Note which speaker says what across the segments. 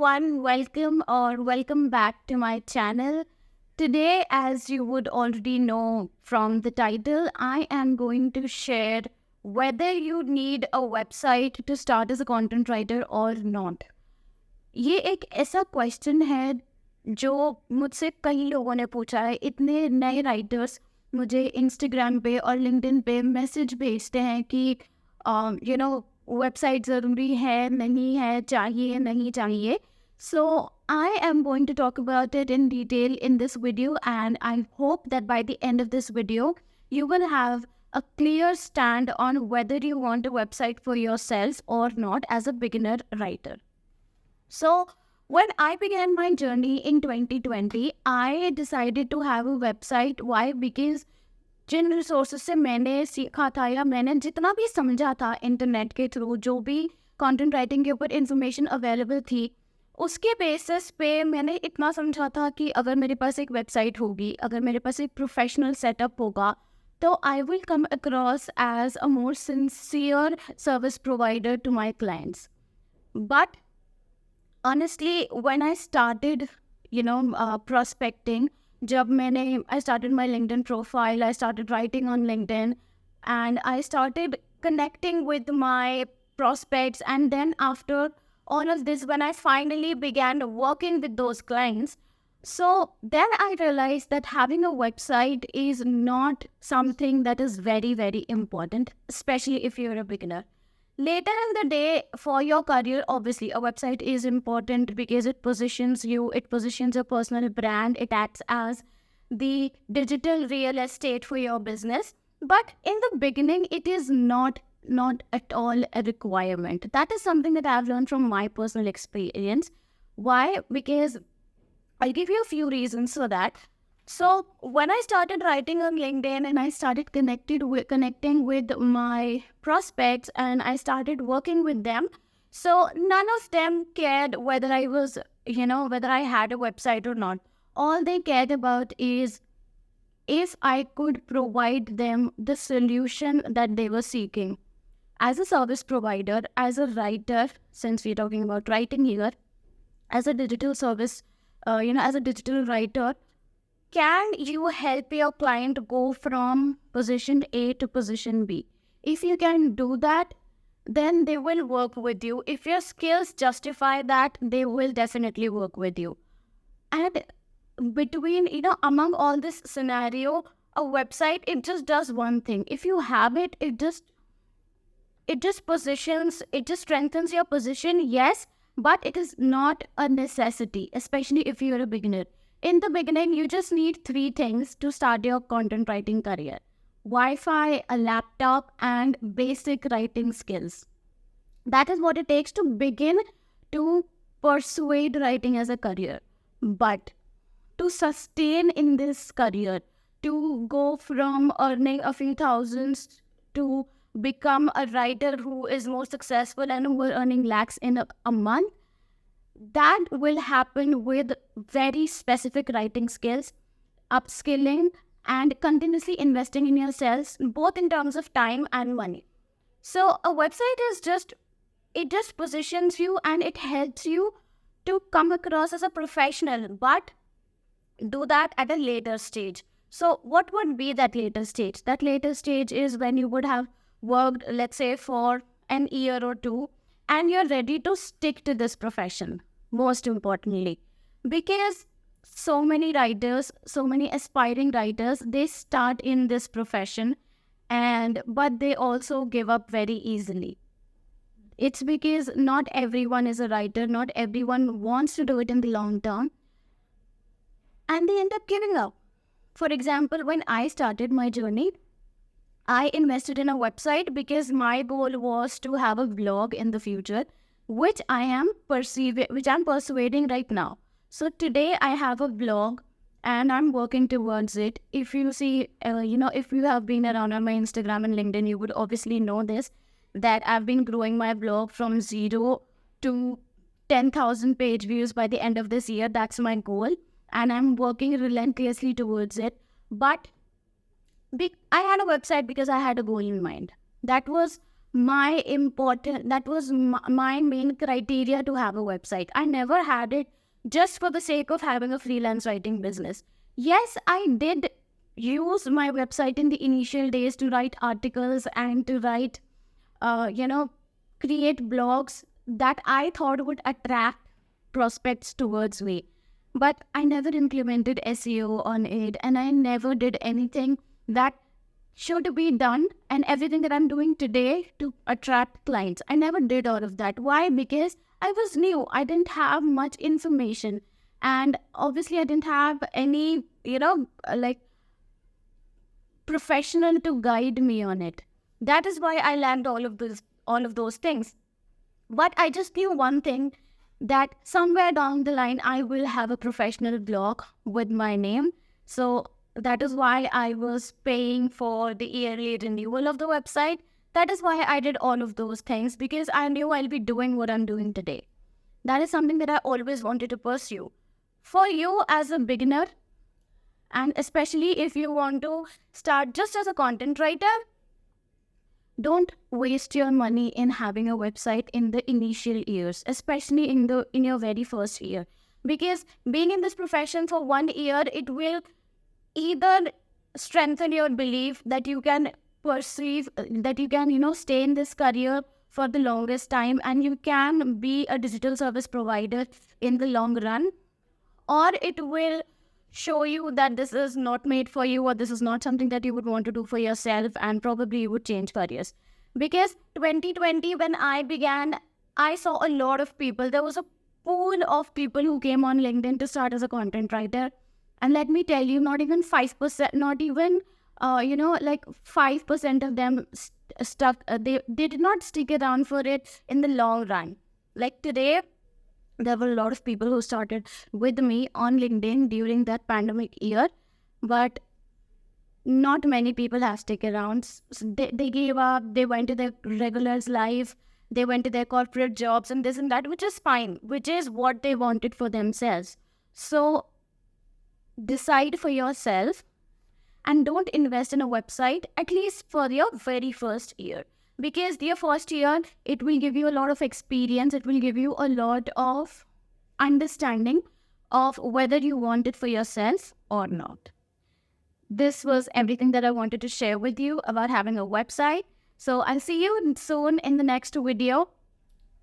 Speaker 1: everyone, welcome back to my channel. Today, as you would already know from the title, I am going to share whether you need a website to start as a content writer or not. ये एक ऐसा question है जो मुझसे कई लोगों ने पूछा है. इतने नए राइटर्स मुझे इंस्टाग्राम पे और लिंक्डइन पे मैसेज भेजते हैं कि वेबसाइट ज़रूरी है, नहीं है, चाहिए, नहीं चाहिए. So I am going to talk about it in detail in this video, and I hope that by the end of this video, you will have a clear stand on whether you want a website for yourself or not as a beginner writer. So when I began my journey in 2020, I decided to have a website. Why? Because जिन resources से मैंने सीखा था या मैंने जितना भी समझा था इंटरनेट के थ्रू, जो भी कंटेंट राइटिंग के ऊपर इंफॉर्मेशन अवेलेबल थी, उसके बेसिस पे मैंने इतना समझा था कि अगर मेरे पास एक वेबसाइट होगी, अगर मेरे पास एक प्रोफेशनल सेटअप होगा, तो I will come across as a more sincere service provider to my clients. But honestly, when I started, prospecting, I started my LinkedIn profile, I started writing on LinkedIn, and I started connecting with my prospects. And then after all of this, when I finally began working with those clients, so then I realized that having a website is not something that is very, very important, especially if you're a beginner. Later in the day, for your career, obviously, a website is important because it positions you, it positions your personal brand, it acts as the digital real estate for your business. But in the beginning, it is not at all a requirement. That is something that I've learned from my personal experience. Why? Because I'll give you a few reasons for that. So when I started writing on LinkedIn and I started connecting with my prospects and I started working with them, so none of them cared whether I was, whether I had a website or not. All they cared about is if I could provide them the solution that they were seeking. As a service provider, as a writer, since we're talking about writing here, as a digital service, as a digital writer, can you help your client go from position A to position B? If you can do that, then they will work with you. If your skills justify that, they will definitely work with you. And among all this scenario, a website, it just does one thing. If you have it, it just strengthens your position, yes, but it is not a necessity, especially if you're a beginner. In the beginning, you just need 3 things to start your content writing career: Wi-Fi, a laptop, and basic writing skills. That is what it takes to begin to persuade writing as a career. But to sustain in this career, to go from earning a few thousands to become a writer who is more successful and who are earning lakhs in a month, that will happen with very specific writing skills, upskilling, and continuously investing in yourselves, both in terms of time and money. So a website is it just positions you and it helps you to come across as a professional, but do that at a later stage. So what would be that later stage? That later stage is when you would have worked, let's say, for an year or 2, and you're ready to stick to this profession, most importantly. Because so many writers, so many aspiring writers, they start in this profession, but they also give up very easily. It's because not everyone is a writer, not everyone wants to do it in the long term, and they end up giving up. For example, when I started my journey, I invested in a website because my goal was to have a blog in the future, which I'm persuading right now. So today I have a blog and I'm working towards it. If you see, if you have been around on my Instagram and LinkedIn, you would obviously know this, that I've been growing my blog from 0 to 10,000 page views by the end of this year. That's my goal. And I'm working relentlessly towards it. But I had a website because I had a goal in mind. That was my main criteria to have a website. I never had it just for the sake of having a freelance writing business. Yes, I did use my website in the initial days to write articles and to write, create blogs that I thought would attract prospects towards me. But I never implemented SEO on it, and I never did anything that should be done and everything that I'm doing today to attract clients. I never did all of that. Why? Because I was new. I didn't have much information. And obviously, I didn't have any, like professional to guide me on it. That is why I learned all of those things. But I just knew one thing, that somewhere down the line, I will have a professional blog with my name. So that is why I was paying for the yearly renewal of the website. That is why I did all of those things, because I knew I'll be doing what I'm doing today. That is something that I always wanted to pursue. For you as a beginner, and especially if you want to start just as a content writer, don't waste your money in having a website in the initial years, especially in your very first year. Because being in this profession for 1 year, it will either strengthen your belief that you can stay in this career for the longest time and you can be a digital service provider in the long run, or it will show you that this is not made for you, or this is not something that you would want to do for yourself, and probably you would change careers. Because 2020, when I began, I saw a lot of people. There was a pool of people who came on LinkedIn to start as a content writer. And let me tell you, not even 5%, not even, 5% of them stuck. They did not stick around for it in the long run. Like today, there were a lot of people who started with me on LinkedIn during that pandemic year, but not many people have stuck around. They gave up, they went to their regular life, they went to their corporate jobs and this and that, which is fine, which is what they wanted for themselves. So decide for yourself and don't invest in a website, at least for your very first year. Because your first year, it will give you a lot of experience. It will give you a lot of understanding of whether you want it for yourself or not. This was everything that I wanted to share with you about having a website. So I'll see you soon in the next video.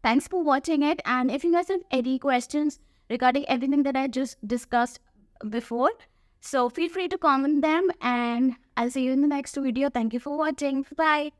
Speaker 1: Thanks for watching it. And if you guys have any questions regarding everything that I just discussed before, so feel free to comment them and I'll see you in the next video. Thank you for watching. Bye.